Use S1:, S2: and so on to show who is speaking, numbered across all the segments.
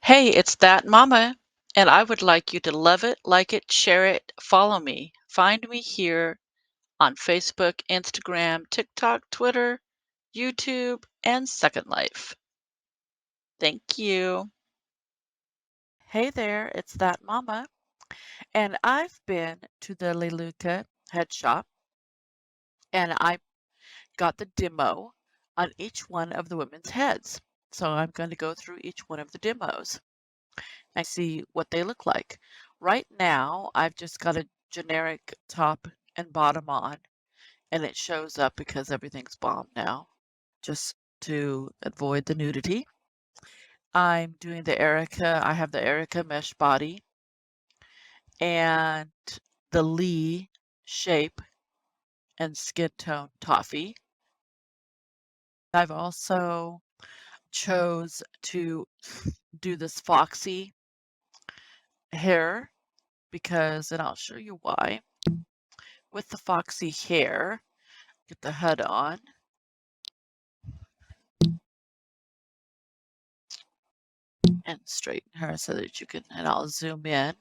S1: Hey, it's that mama, and I would like you to love it, like it, share it, follow me. Find me here on Facebook, Instagram, TikTok, Twitter, YouTube, and Second Life. Thank you. Hey there, it's that mama, and I've been to the LELUTKA head shop, and I got the demo on each one of the women's heads. So I'm going to go through each one of the demos and see what they look like. Right now, I've just got a generic top and bottom on, and it shows up because everything's bomb now, just to avoid the nudity. I'm doing the Erica. I have the Erica mesh body and the Lee shape and skin tone toffee. I've also chose to do this foxy hair because, and I'll show you why. With the foxy hair, get the hood on. And straighten her so that you can, and I'll zoom in.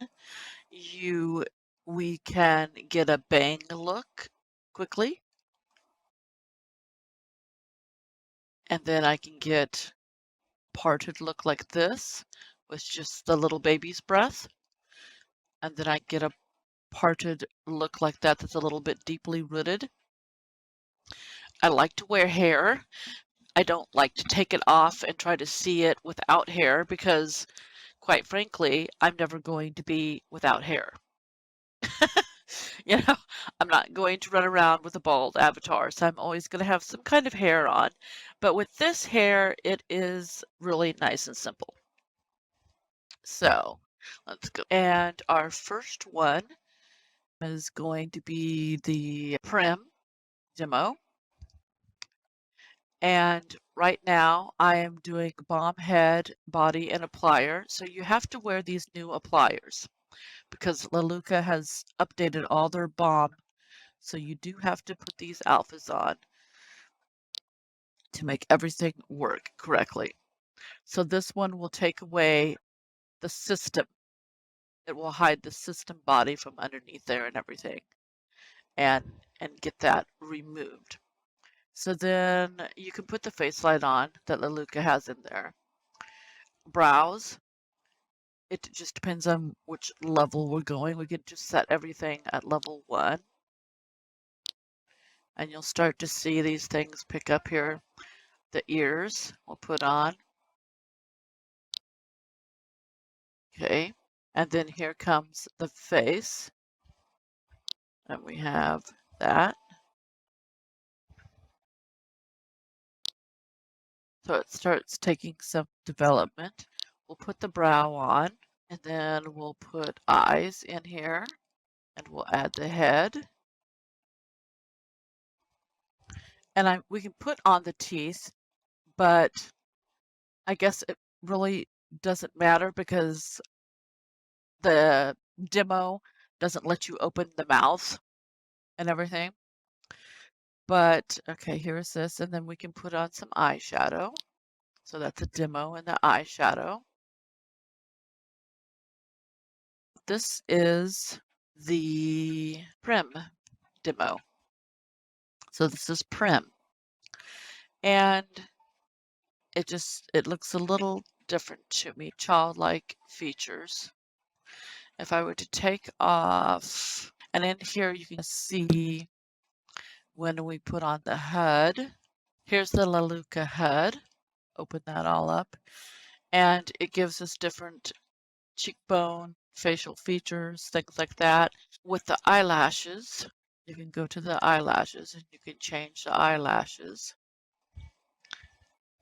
S1: We can get a bang look quickly. And then I can get parted look like this with just the little baby's breath. And then I get a parted look like that that's a little bit deeply rooted. I like to wear hair. I don't like to take it off and try to see it without hair because, quite frankly, I'm never going to be without hair. You know, I'm not going to run around with a bald avatar, so I'm always going to have some kind of hair on. But with this hair, it is really nice and simple. So let's go. And our first one is going to be the Prim demo. And right now I am doing bomb head, body, and applier. So you have to wear these new appliers because LELUTKA has updated all their bomb. So you do have to put these alphas on to make everything work correctly. So this one will take away the system. It will hide the system body from underneath there and everything and get that removed. So then you can put the face light on that LELUTKA has in there. Brows, it just depends on which level we're going. We could just set everything at level 1. And you'll start to see these things pick up here. The ears we'll put on. Okay. And then here comes the face. And we have that. So it starts taking some development. We'll put the brow on, and then we'll put eyes in here, and we'll add the head. And we can put on the teeth, but I guess it really doesn't matter because the demo doesn't let you open the mouth and everything. But okay, here's this, and then we can put on some eyeshadow. So that's a demo and the eyeshadow. This is the Prim demo. So this is Prim. And it looks a little different to me, childlike features. If I were to take off, and in here you can see when we put on the HUD. Here's the LELUTKA HUD. Open that all up. And it gives us different cheekbone, facial features, things like that. With the eyelashes, you can go to the eyelashes and you can change the eyelashes.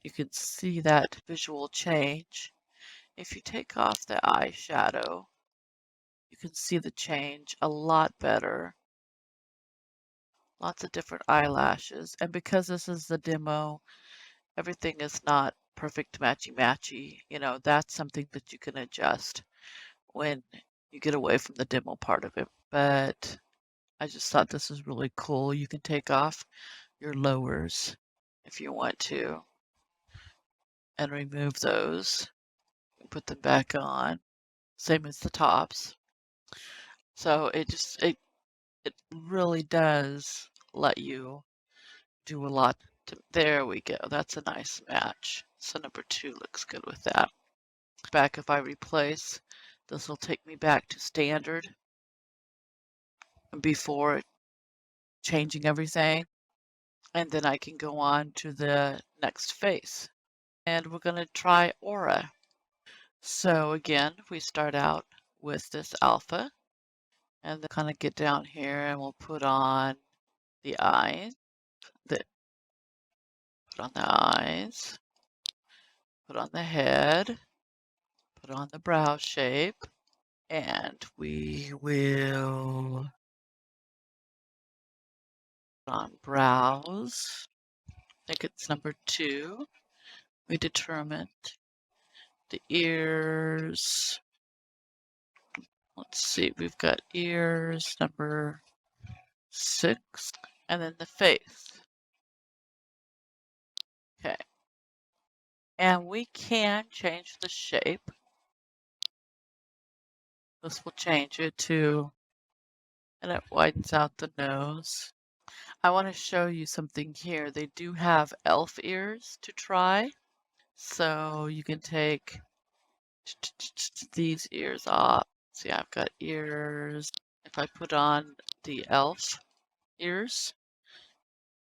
S1: You can see that visual change. If you take off the eyeshadow, you can see the change a lot better. Lots of different eyelashes. And because this is the demo, everything is not perfect matchy-matchy. You know, that's something that you can adjust when you get away from the demo part of it. But I just thought this was really cool. You can take off your lowers if you want to and remove those. Put them back on, same as the tops. So it really does let you do a lot. There we go. That's a nice match. So number 2 looks good with that. Back, if I replace, this will take me back to standard before changing everything. And then I can go on to the next face. And we're going to try aura. So again, we start out with this alpha and then kind of get down here and we'll put on the eyes. Put on the eyes. Put on the head. Put on the brow shape. And we will put on brows. I think it's number 2. We determined the ears. Let's see, we've got ears, number 6, and then the face. Okay. And we can change the shape. This will change it to, and it widens out the nose. I want to show you something here. They do have elf ears to try. So you can take these ears off. See, I've got ears. If I put on the elf ears,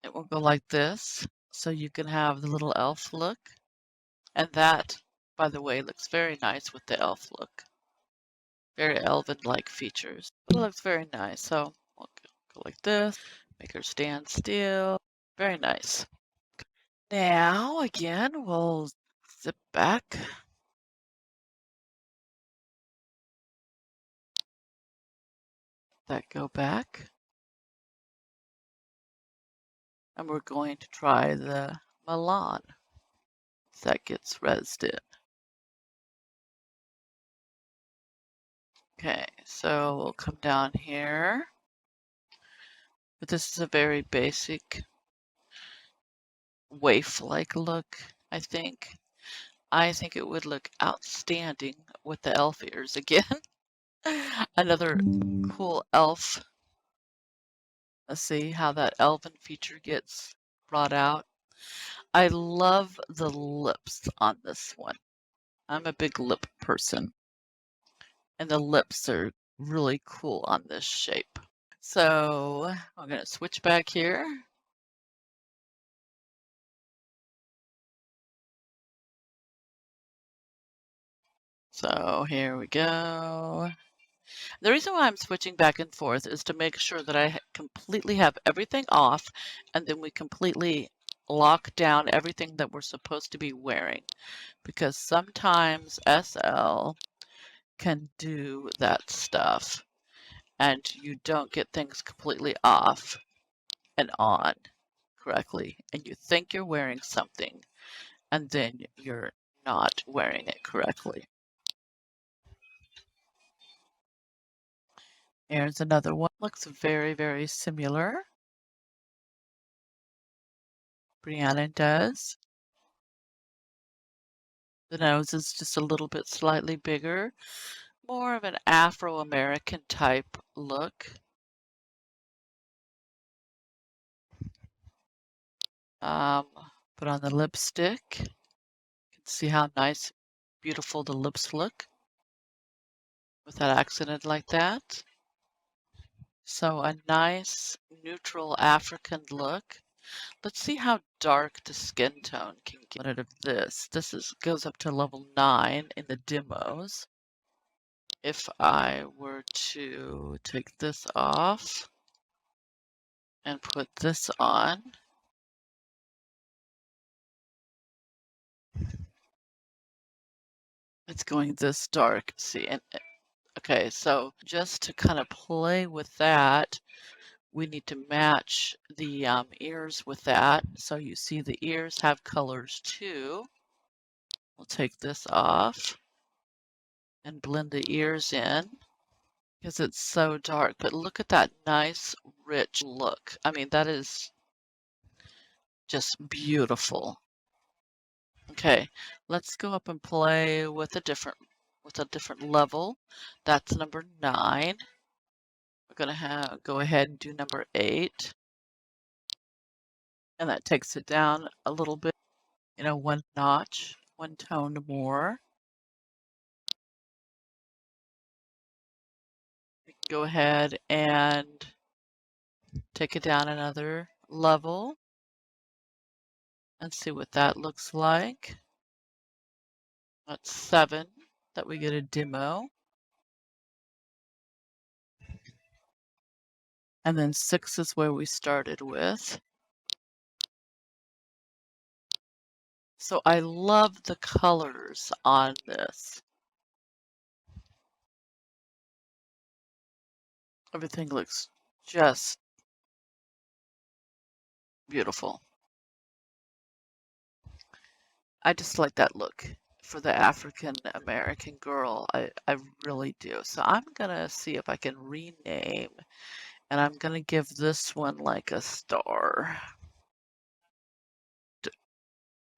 S1: it will go like this. So you can have the little elf look. And that, by the way, looks very nice with the elf look. Very elven-like features. But it looks very nice. So we'll go like this. Make her stand still. Very nice. Now, again, we'll zip back. That go back. And we're going to try the Milan. That gets rezzed in. Okay, so we'll come down here. But this is a very basic waif-like look, I think. I think it would look outstanding with the elf ears again. Another cool elf. Let's see how that elven feature gets brought out. I love the lips on this one. I'm a big lip person. And the lips are really cool on this shape. So I'm going to switch back here. So here we go. The reason why I'm switching back and forth is to make sure that I completely have everything off and then we completely lock down everything that we're supposed to be wearing. Because sometimes SL can do that stuff and you don't get things completely off and on correctly. And you think you're wearing something and then you're not wearing it correctly. Here's another one. Looks very, very similar. Brianna does. The nose is just a little bit slightly bigger. More of an Afro-American type look. Put on the lipstick. You can see how nice, beautiful the lips look with that accented like that. So a nice neutral African look. Let's see how dark the skin tone can get out of this. This goes up to level 9 in the demos. If I were to take this off and put this on, it's going this dark. See, and okay, so just to kind of play with that, we need to match the ears with that. So you see the ears have colors too. We'll take this off and blend the ears in because it's so dark. But look at that nice, rich look. I mean, that is just beautiful. Okay. Okay, let's go up and play with a different level. That's number 9. We're gonna go ahead and do number 8. And that takes it down a little bit, one notch, one tone more. We can go ahead and take it down another level and see what that looks like. That's 7 that we get a demo. And then 6 is where we started with. So I love the colors on this. Everything looks just beautiful. I just like that look for the African American girl. I really do. So I'm gonna see if I can rename, and I'm gonna give this one like a star.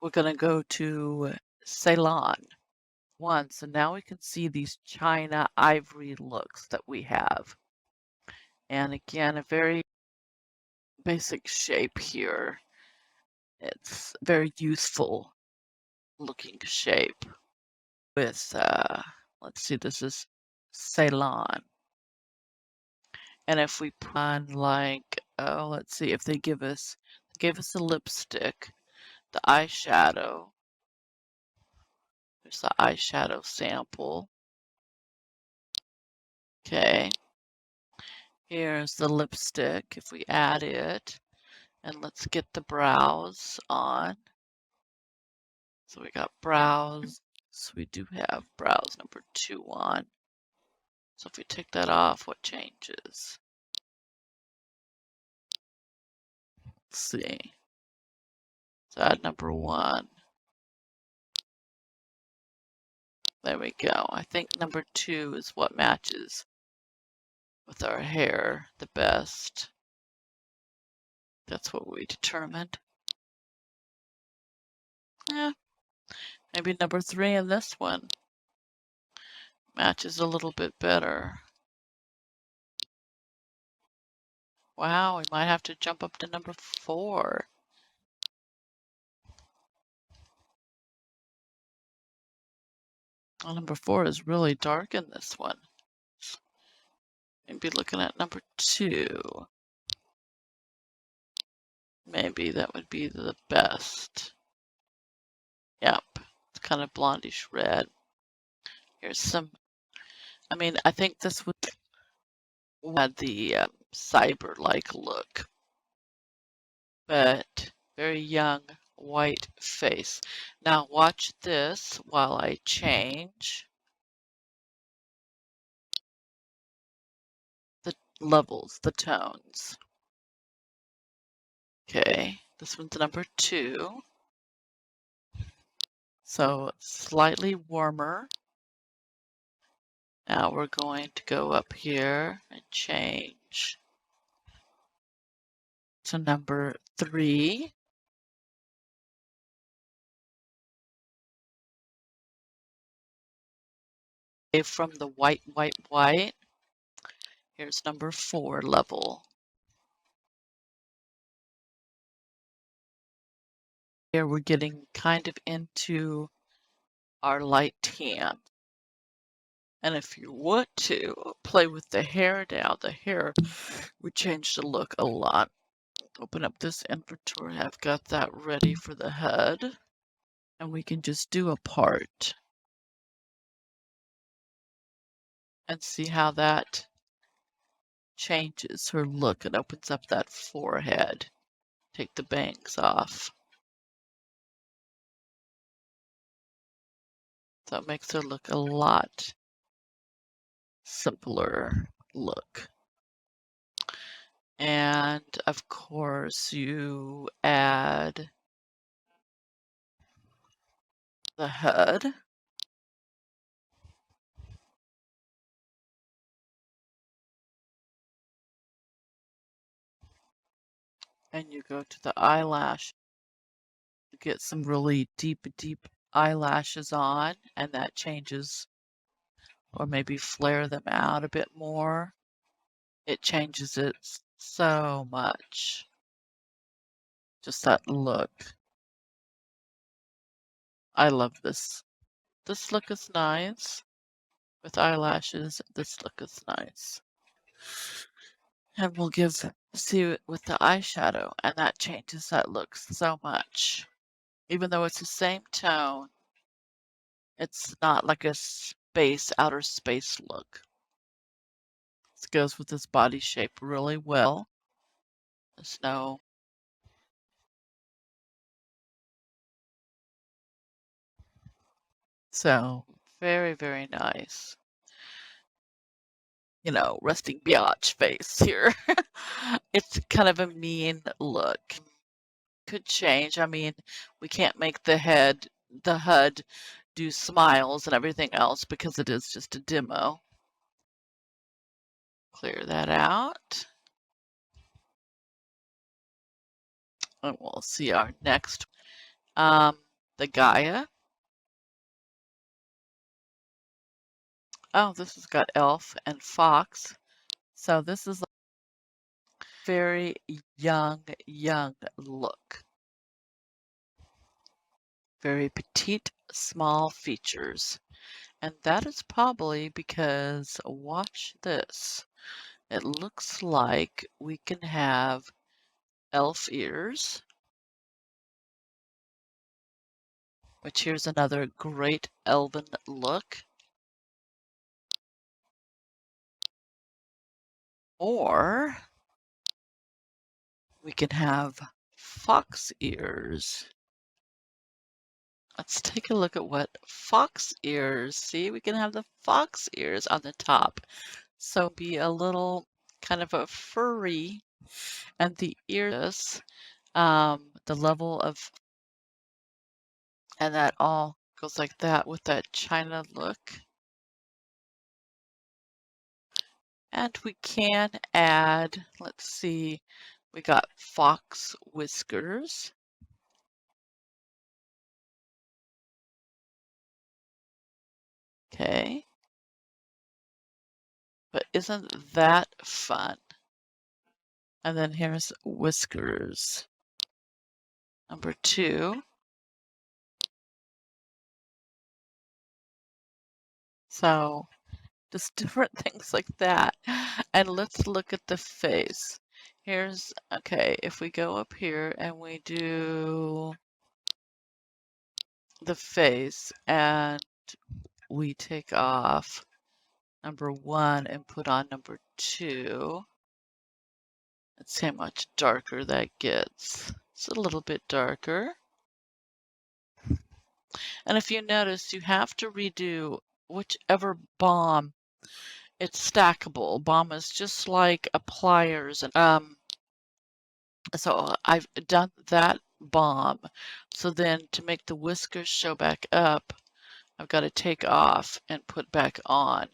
S1: We're gonna go to Ceylon. So now we can see these China ivory looks that we have. And again, a very basic shape here. It's very youthful looking shape with, let's see, this is Ceylon. And if we put on like, let's see if they gave us a lipstick, the eyeshadow. There's the eyeshadow sample. Okay. Here's the lipstick. If we add it, and let's get the brows on. So we got brows. So we do have brows number 2 on. So if we take that off, what changes? Let's see. So add number 1. There we go. I think number 2 is what matches with our hair the best. That's what we determined. Yeah, maybe number 3 in this one matches a little bit better. Wow, we might have to jump up to number 4. Well, number 4 is really dark in this one. Maybe looking at number 2. Maybe that would be the best. Yep, it's kind of blondish red. Here's some, I think this would have the cyber-like look, but very young white face. Now watch this while I change the levels, the tones. Okay, this one's number 2. So slightly warmer. Now we're going to go up here and change to number 3. From the white, here's number 4 level. Here we're getting kind of into our light tan. And if you want to play with the hair now, the hair would change the look a lot. Open up this inventory. I've got that ready for the head. And we can just do a part and see how that changes her look and opens up that forehead. Take the bangs off. So it makes her look a lot simpler look. And of course you add the head. And you go to the eyelash to get some really deep eyelashes on, and that changes, or maybe flare them out a bit more. It changes it so much. Just that look. I love this. This look is nice. With eyelashes, this look is nice. And we'll see it with the eyeshadow, and that changes that look so much. Even though it's the same tone, it's not like a outer space look. This goes with this body shape really well. There's no So very, very nice. You know, resting biatch face here. It's kind of a mean look. Could change. I mean, we can't make the HUD do smiles and everything else because it is just a demo. Clear that out. And we'll see our next. The Gaia. Oh, this has got elf and fox. So this is a very young look. Very petite, small features. And that is probably because, watch this. It looks like we can have elf ears, which here's another great elven look. Or we can have fox ears. Let's take a look at what fox ears. See, we can have the fox ears on the top. So be a little kind of a furry, and the ears, the level of, and that all goes like that with that China look. And we can add, let's see, we got fox whiskers. Okay. But isn't that fun? And then here's whiskers. Number 2. So just different things like that. And let's look at the face. Here's, okay, if we go up here and we do the face and we take off number 1 and put on number 2. Let's see how much darker that gets. It's a little bit darker. And if you notice, you have to redo whichever balm. It's stackable. Balm is just like a pliers. And so I've done that balm. So then to make the whiskers show back up, I've got to take off and put back on.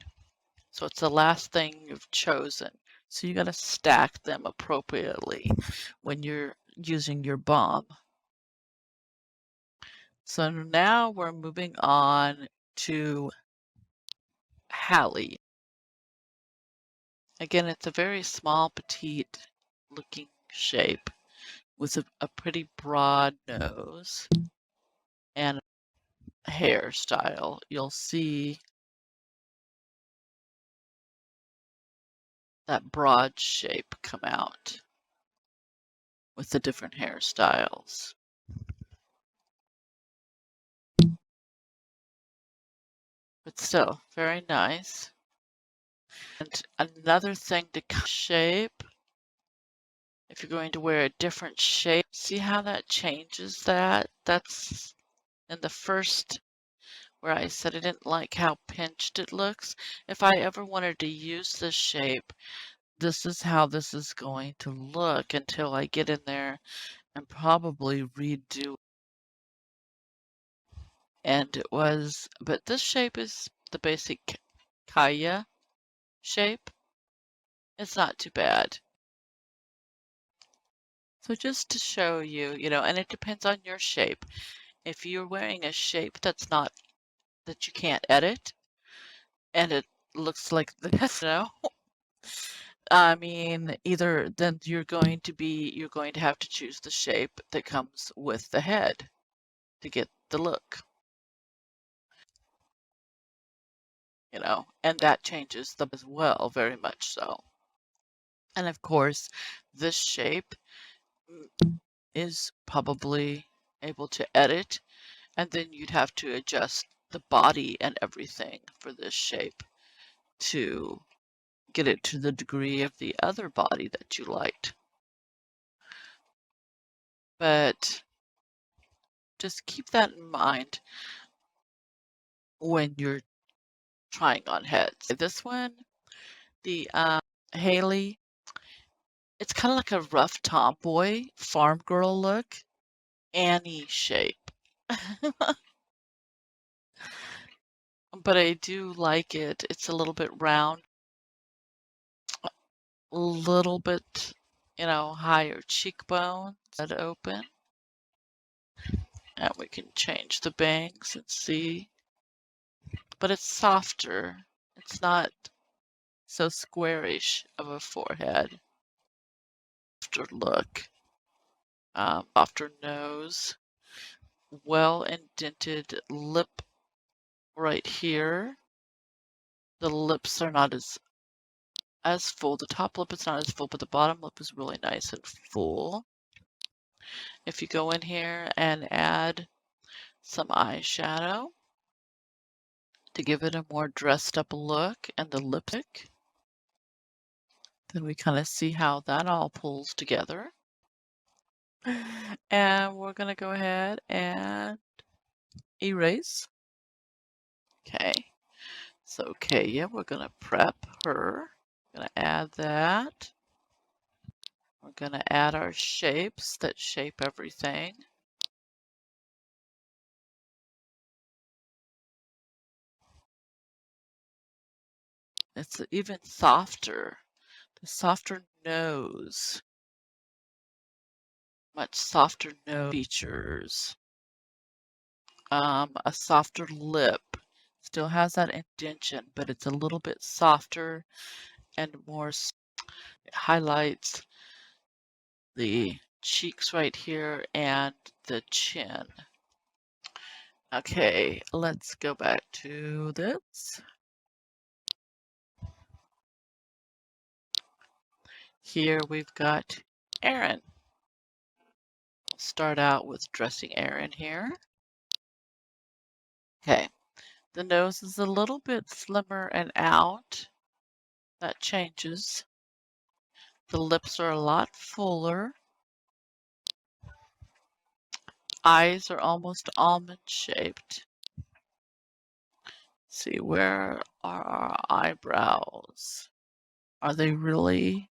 S1: So it's the last thing you've chosen. So you got to stack them appropriately when you're using your balm. So now we're moving on to Halle. Again, it's a very small, petite looking shape with a pretty broad nose and hairstyle. You'll see that broad shape come out with the different hairstyles. But still, very nice. And another thing to shape, if you're going to wear a different shape, see how that changes that? That's in the first where I said I didn't like how pinched it looks. If I ever wanted to use this shape, this is how this is going to look until I get in there and probably redo. And it was, but this shape is the basic Gaia shape. It's not too bad. So just to show you, you know, and it depends on your shape. if you're wearing a shape that's not, that you can't edit, and it looks like this, I mean, either then you're going to have to choose the shape that comes with the head to get the look, and that changes the as well, very much so. And of course, this shape is probably able to edit, and then you'd have to adjust the body and everything for this shape to get it to the degree of the other body that you liked. But just keep that in mind when you're trying on heads. This one, the Halle, it's kind of like a rough tomboy farm girl look, Annie shape. But I do like it. It's a little bit round, a little bit, higher cheekbones, head open. And we can change the bangs and see. But it's softer. It's not so squarish of a forehead. Softer look. Softer nose. Well indented lip right here. The lips are not as full. The top lip is not as full, but the bottom lip is really nice and full. If you go in here and add some eyeshadow to give it a more dressed up look, and the lipstick, then we kind of see how that all pulls together. And we're going to go ahead and erase. Okay. So, yeah, we're going to prep her. We're going to add that. We're going to add our shapes that shape everything. It's even softer. The softer nose. Much softer nose features. A softer lip. Still has that indentation, but it's a little bit softer and more. It highlights the cheeks right here and the chin. Okay, let's go back to this. Here we've got Erin. Start out with dressing Erin here. Okay, the nose is a little bit slimmer and out. That changes. The lips are a lot fuller. Eyes are almost almond shaped. See, where are our eyebrows? Are they really?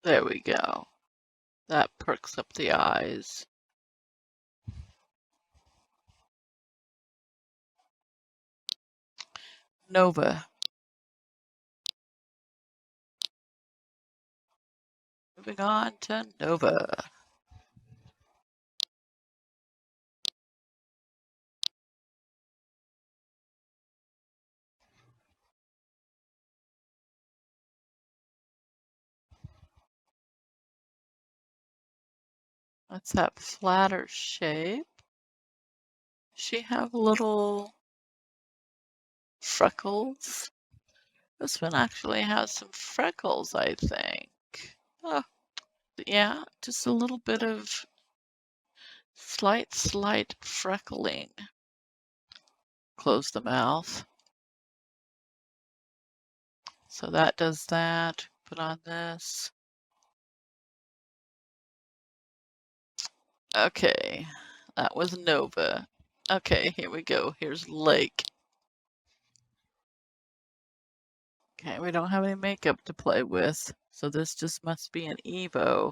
S1: There we go. That perks up the eyes. Nova. Moving on to Nova. Let's have flatter shape. She have little freckles. This one actually has some freckles, I think. Oh, yeah, just a little bit of slight freckling. Close the mouth. So that does that. Put on this. Okay, that was Nova. Okay, here we go. Here's Lake. Okay, we don't have any makeup to play with, so this just must be an Evo.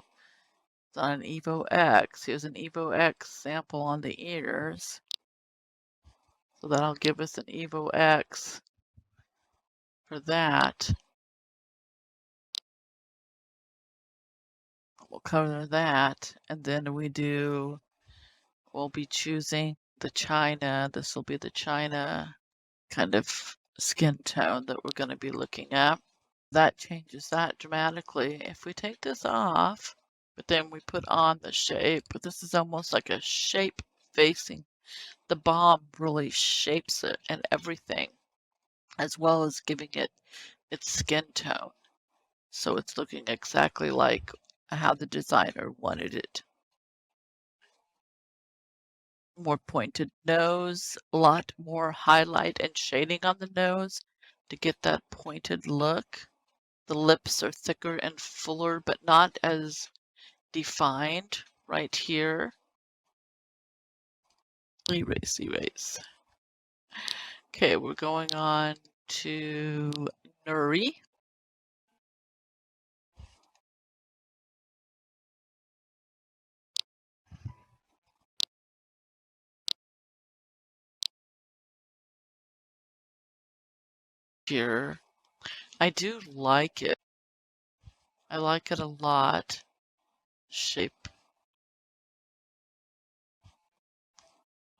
S1: It's on an Evo X. Here's an Evo X sample on the ears. So that'll give us an Evo X for that. We'll cover that, and then we do we'll be choosing the China. This will be the China kind of skin tone that we're going to be looking at. That changes that dramatically. If we take this off, but then we put on the shape, but this is almost like a shape facing. The balm really shapes it and everything, as well as giving it its skin tone. So it's looking exactly like how the designer wanted it. More pointed nose, a lot more highlight and shading on the nose to get that pointed look. The lips are thicker and fuller, but not as defined right here. Erase, erase. Okay, we're going on to Nuri. Here. I do like it. I like it a lot. Shape.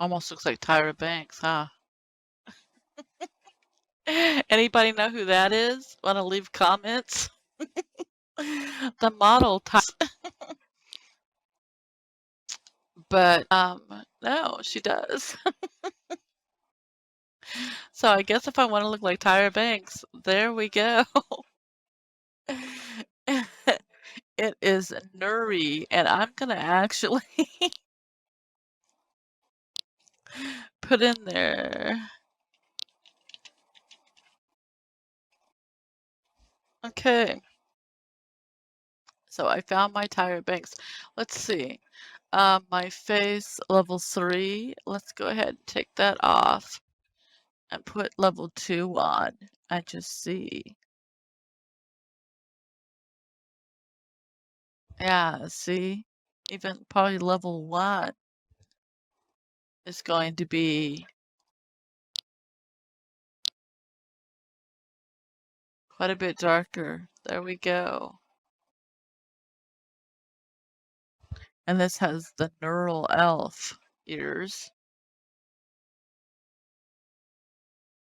S1: Almost looks like Tyra Banks, huh? Anybody know who that is? Want to leave comments? The model type. But no, she does. So I guess if I want to look like Tyra Banks, there we go. It is Nuri, and I'm gonna actually put in there. Okay. So I found my Tyra Banks. Let's see. My face, level 3. Let's go ahead and take that off and put level 2 on and just see. Yeah, see? Even probably level 1 is going to be quite a bit darker. There we go. And this has the neural elf ears.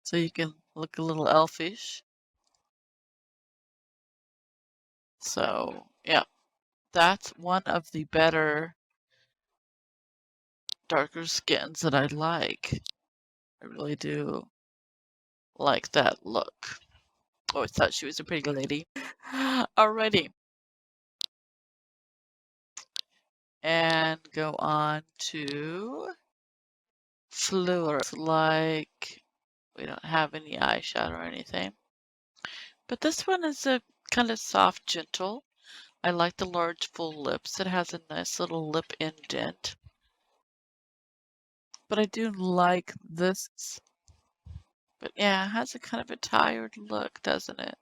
S1: So you can look a little elfish. So, yeah, that's one of the better darker skins that I like. I really do like that look. Always thought she was a pretty lady. Alrighty. And go on to Fluor. Like, we don't have any eyeshadow or anything. But this one is a kind of soft, gentle. I like the large, full lips. It has a nice little lip indent. But I do like this. But yeah, it has a kind of a tired look, doesn't it?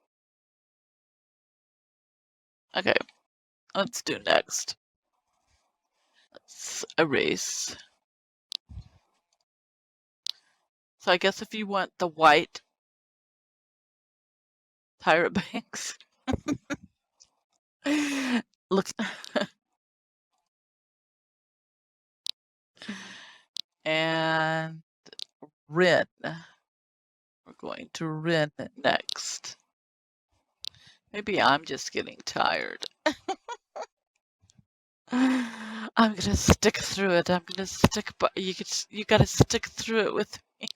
S1: Okay, let's do next. Let's erase. So I guess if you want the white Tyra Banks, looks and Rin. We're going to Rin next. Maybe I'm just getting tired. I'm gonna stick through it. I'm gonna stick, but you gotta stick through it with me.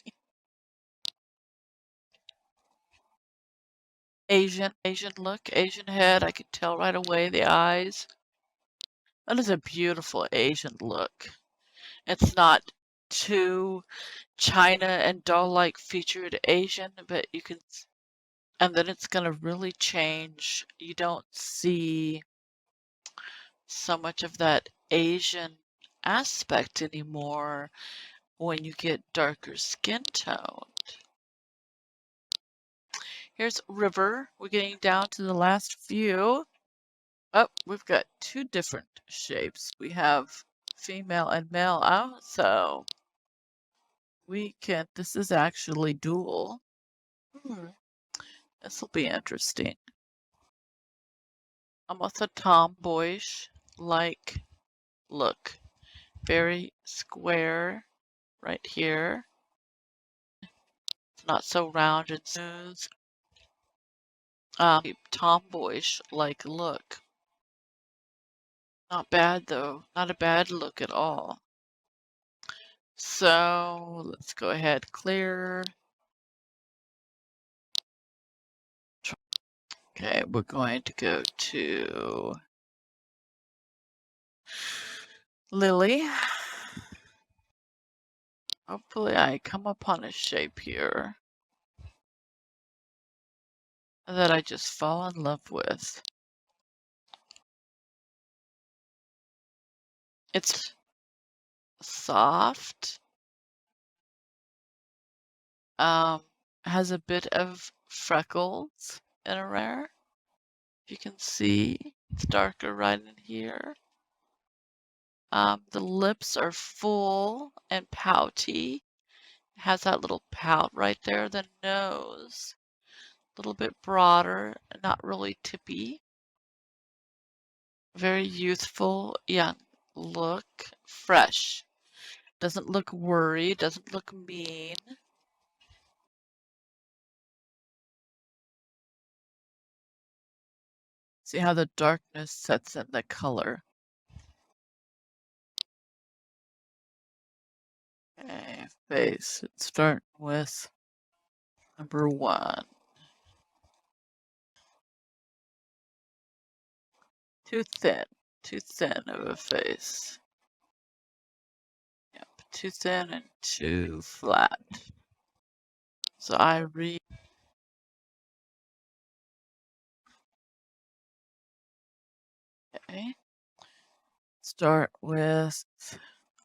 S1: Asian look, Asian head. I could tell right away the eyes. That is a beautiful Asian look. It's not too China and doll-like featured Asian, but you can, and then it's gonna really change. You don't see so much of that Asian aspect anymore when you get darker skin tone. Here's River. We're getting down to the last few. Oh, we've got two different shapes. We have female and male out, so we can, this is actually dual. This will be interesting. Almost a tomboyish like look. very square right here. It's not so round and smooth. Tomboyish like look. Not bad though. Not a bad look at all. So let's go ahead, clear. Okay, we're going to go to Lily. Hopefully I come upon a shape here that I just fall in love with. It's soft. Has a bit of freckles in her hair. You can see it's darker right in here. The lips are full and pouty. It has that little pout right there. The nose, a little bit broader, not really tippy. Very youthful, young look, fresh. Doesn't look worried, doesn't look mean. See how the darkness sets in the color. Okay, face. It's starting with number 1. Too thin of a face. Yep, too thin and too flat. So I read. Okay. Start with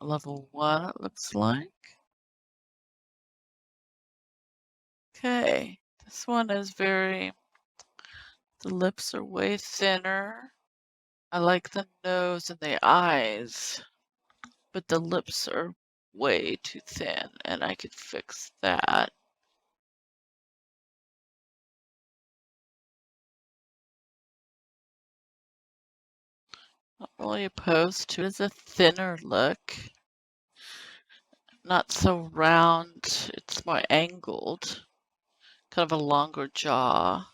S1: level 1, it looks like. Okay, this one is the lips are way thinner. I like the nose and the eyes, but the lips are way too thin, and I could fix that. Not really opposed to it. It's a thinner look. Not so round, it's more angled. Kind of a longer jaw.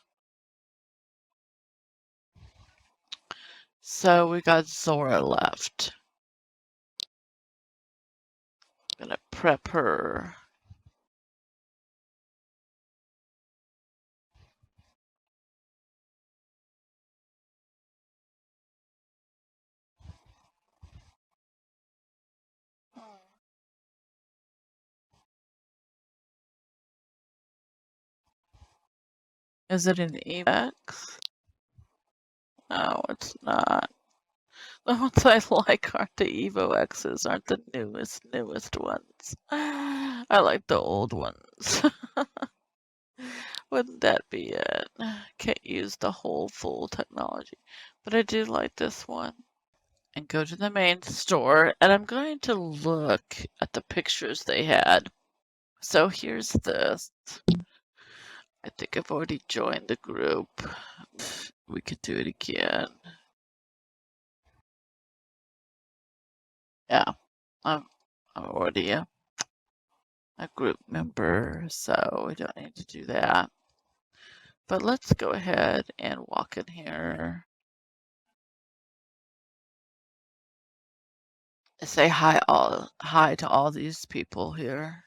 S1: So we got Zora left. I'm gonna prep her. Is it an EX? No, it's not. The ones I like aren't the Evo X's, aren't the newest ones. I like the old ones. Wouldn't that be it? Can't use the whole full technology. But I do like this one. And go to the main store, and I'm going to look at the pictures they had. So here's this. I think I've already joined the group. We could do it again. Yeah, I'm already a group member, so we don't need to do that. But let's go ahead and walk in here. Say hi to all these people here.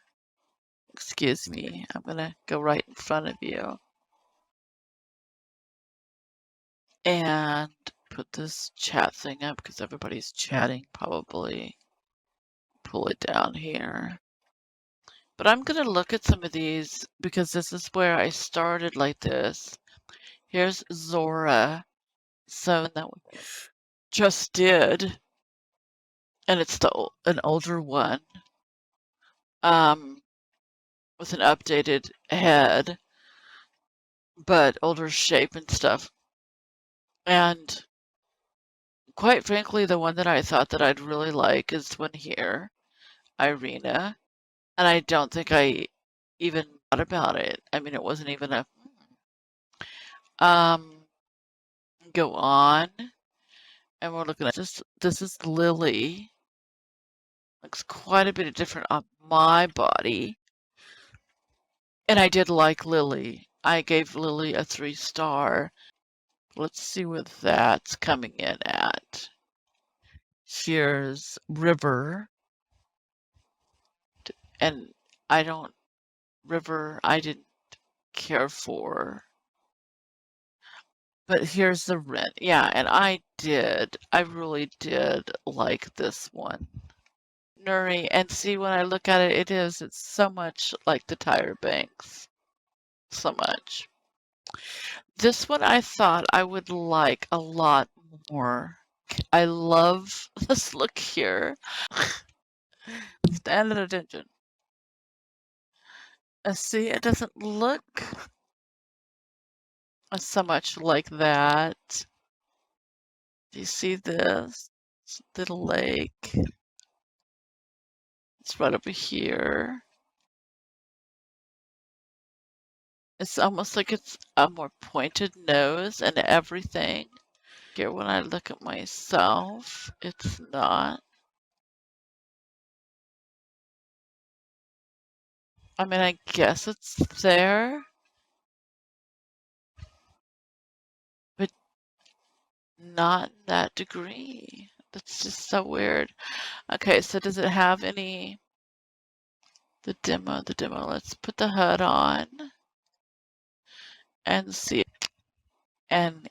S1: Excuse me, I'm gonna go right in front of you. And put this chat thing up because everybody's chatting probably. Pull it down here. But I'm gonna look at some of these because this is where I started like this. Here's Zora. So that we just did. And it's an older one. With an updated head. But older shape and stuff. And quite frankly, the one that I thought that I'd really like is one here, Irina. And I don't think I even thought about it. I mean, it wasn't even a go on. And we're looking at this is Lily. looks quite a bit different on my body. And I did like Lily. I gave Lily a 3-star. Let's see what that's coming in at. Here's River. And River, I didn't care for. But here's the Ren. Yeah, and I really did like this one. Nuri, and see when I look at it, it's so much like the Tyra Banks. So much. This one I thought I would like a lot more. I love this look here. Stand at attention. See, it doesn't look so much like that. Do you see this? Little lake. It's right over here. It's almost like it's a more pointed nose and everything. Here, when I look at myself, it's not. I mean, I guess it's there, but not in that degree. That's just so weird. Okay, so does it have any... The demo. Let's put the HUD on and see and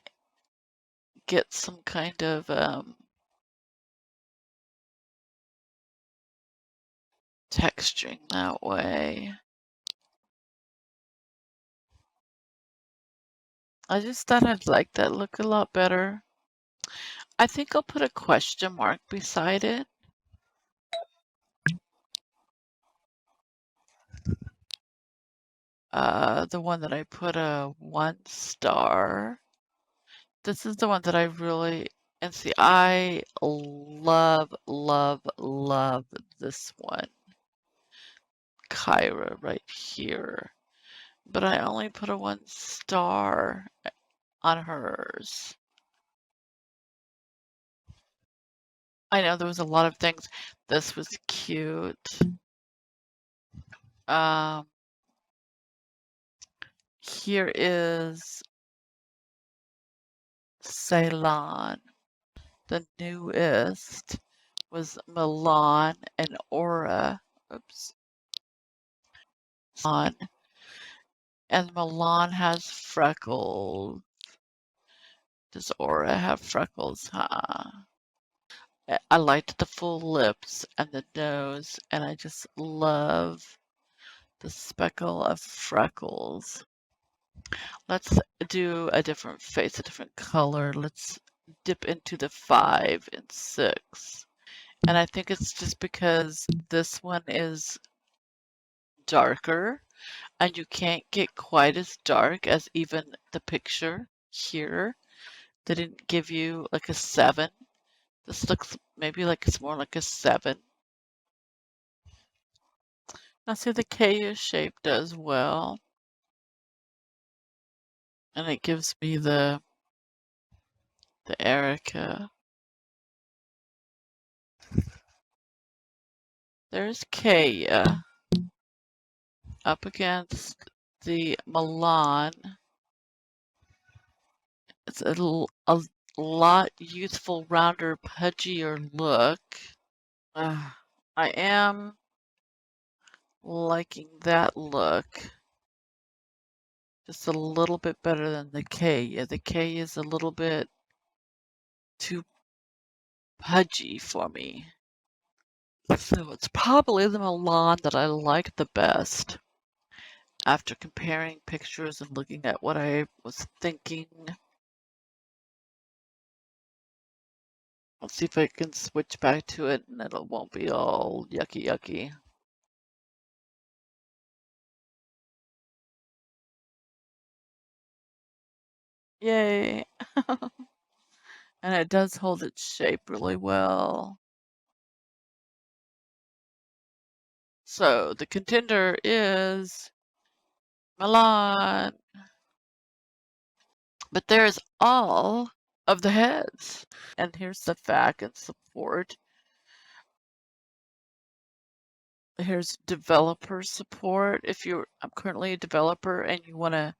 S1: get some kind of texturing that way. I just thought I'd like that look a lot better. I think I'll put a question mark beside it. The one that I put a 1-star. This is the one that I really, and see, I love, love, love this one. Kyra right here. But I only put a 1-star on hers. I know there was a lot of things. This was cute. Here is Ceylon. The newest was Milan and Aura. Oops. And Milan has freckles. Does Aura have freckles, huh? I liked the full lips and the nose, and I just love the speckle of freckles. Let's do a different face, a different color. Let's dip into the 5 and 6. And I think it's just because this one is darker and you can't get quite as dark as even the picture here. They didn't give you like a 7. This looks maybe like it's more like a 7. Now see, the K is shaped as well. And it gives me the Erica. There's Kaya up against the Milan. It's a lot youthful, rounder, pudgier look. I am liking that look just a little bit better than the K. Yeah, the K is a little bit too pudgy for me. So it's probably the Milan that I like the best after comparing pictures and looking at what I was thinking. Let's see if I can switch back to it and it won't be all yucky yucky. Yay! And it does hold its shape really well. So the contender is Milan. But there's all of the heads. And here's the fact and support. Here's developer support. If I'm currently a developer and you want to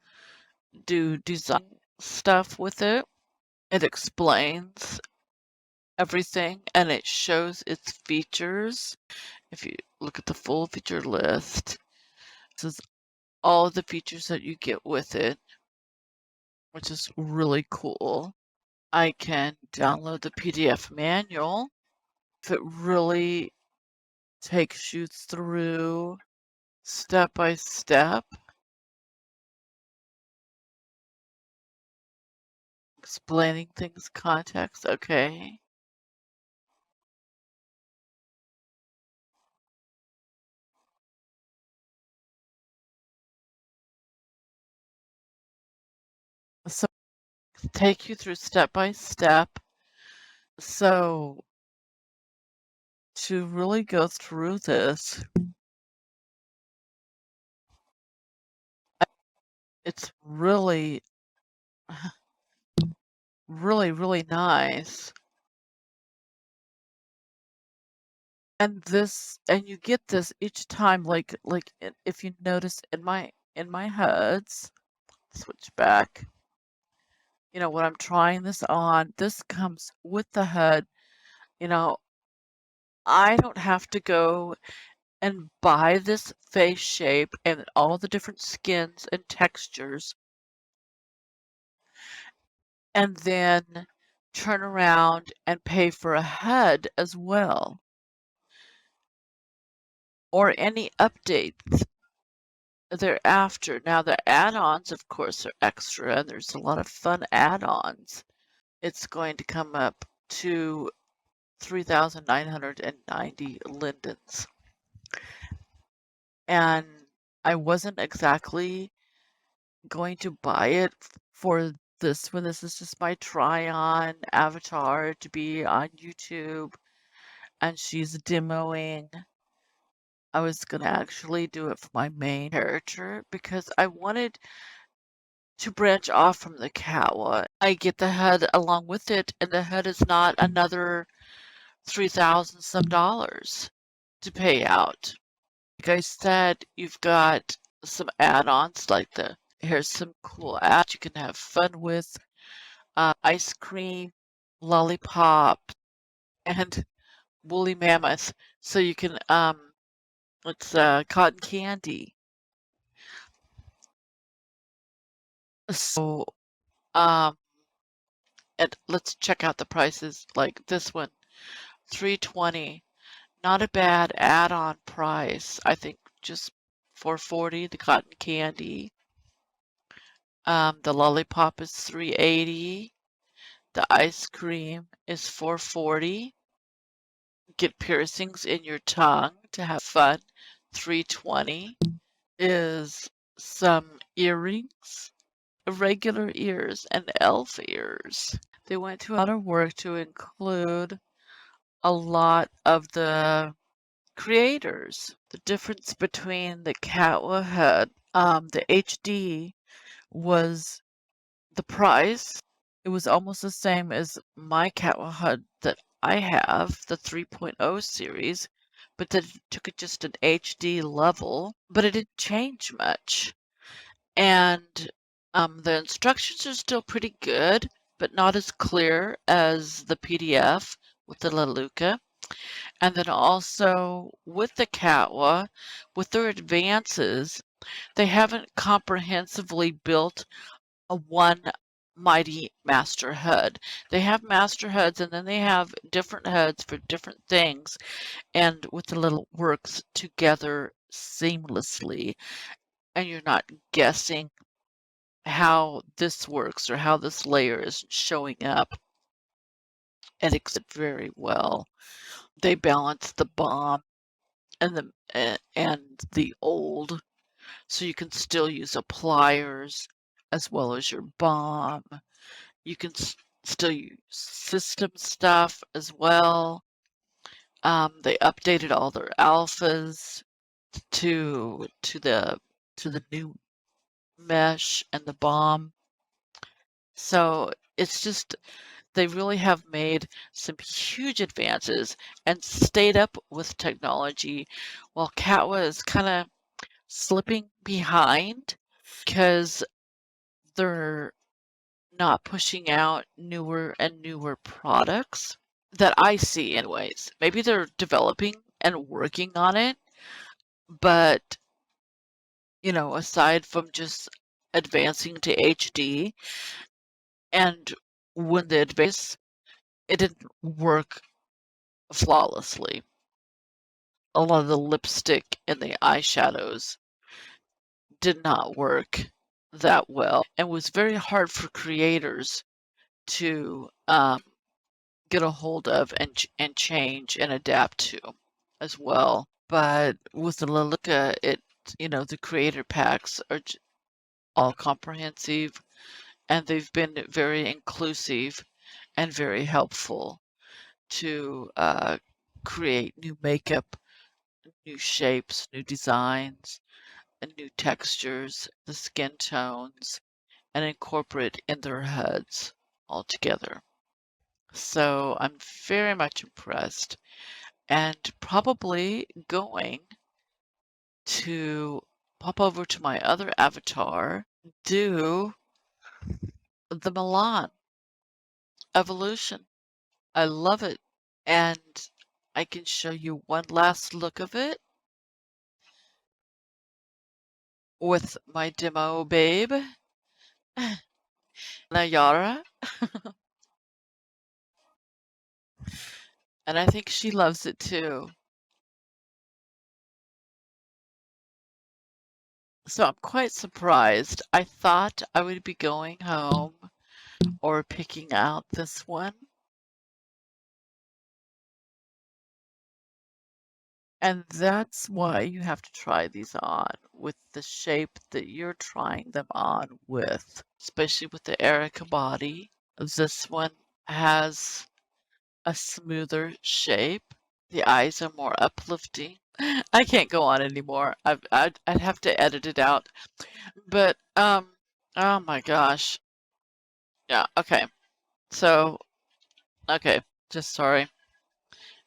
S1: do design stuff with it, it explains everything and it shows its features. If you look at the full feature list, this is all of the features that you get with it, which is really cool. I can download the PDF manual if it really takes you through step by step, explaining things, context. Okay. So take you through step by step. So to really go through this, it's really, really nice. And you get this each time, like if you notice in my HUDs, switch back, when I'm trying this on, this comes with the HUD. I don't have to go and buy this face shape and all the different skins and textures and then turn around and pay for a HUD as well, or any updates thereafter. Now, the add-ons, of course, are extra, and there's a lot of fun add-ons. It's going to come up to 3,990 lindens. And I wasn't exactly going to buy it for this one. This is just my try-on avatar to be on YouTube, and she's demoing. I was going to actually do it for my main character because I wanted to branch off from the Kawa. I get the HUD along with it, and the HUD is not another 3,000 some dollars to pay out. Like I said, you've got some add-ons like here's some cool apps you can have fun with. Ice cream, lollipop, and woolly mammoth. So you can, it's cotton candy. So, and let's check out the prices. Like this one, $3.20. Not a bad add-on price. I think just $4.40, the cotton candy. The lollipop is $3.80. The ice cream is $4.40. Get piercings in your tongue to have fun. $3.20 is some earrings, regular ears, and elf ears. They went to a lot of work to include a lot of the creators. The difference between the Catwa head, the HD was the price. It was almost the same as my Catwa HUD that I have, the 3.0 series, but then it took it just an HD level, but it didn't change much. And the instructions are still pretty good, but not as clear as the PDF with the LELUTKA. And then also with the Catwa, with their advances, they haven't comprehensively built a one mighty master HUD. They have master HUDs and then they have different HUDs for different things, and with the little works together seamlessly, and you're not guessing how this works or how this layer is showing up. And it's very well. They balance the bomb and the old, so you can still use a pliers as well as your bomb. You can still use system stuff as well. They updated all their alphas to the new mesh and the bomb. So it's just they really have made some huge advances and stayed up with technology while Katwa is kind of slipping behind because they're not pushing out newer and newer products that I see anyways. Maybe they're developing and working on it, but aside from just advancing to HD, and when the advance, it didn't work flawlessly. A lot of the lipstick and the eyeshadows did not work that well and was very hard for creators to get a hold of and change and adapt to as well. But with the LELUTKA, the creator packs are all comprehensive, and they've been very inclusive and very helpful to create new makeup, new shapes, new designs, and new textures, the skin tones, and incorporate in their heads altogether. So I'm very much impressed and probably going to pop over to my other avatar, do the Milan evolution. I love it. And I can show you one last look of it with my demo babe, Nayara. And I think she loves it too. So I'm quite surprised. I thought I would be going home or picking out this one. And that's why you have to try these on with the shape that you're trying them on with, especially with the Erica body. This one has a smoother shape. The eyes are more uplifting. I can't go on anymore. I'd have to edit it out. But, oh my gosh. Yeah, okay. So, okay, just sorry.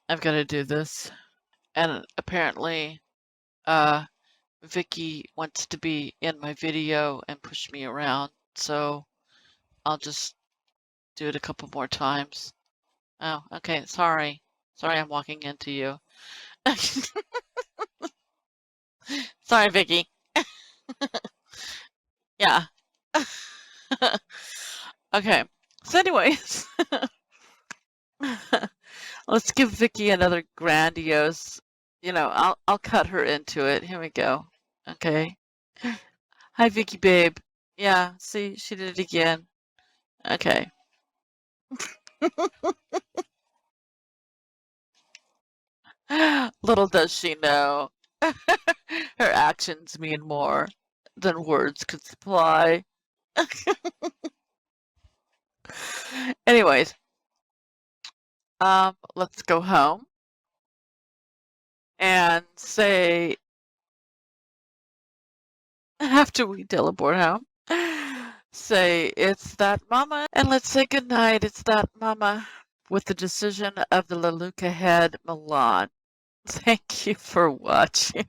S1: I've got to do this. And apparently, Vicky wants to be in my video and push me around, so I'll just do it a couple more times. Oh, okay, sorry. Sorry I'm walking into you. Sorry, Vicky. Yeah. Okay. So anyways, let's give Vicky another grandiose, I'll cut her into it. Here we go. Okay. Hi, Vicky babe. Yeah, see, she did it again. Okay. Little does she know. Her actions mean more than words could supply. Anyways, let's go home and say, after we teleport home, say, it's that mama, and let's say goodnight, it's that mama, with the decision of the LELUTKA head Milan. Thank you for watching.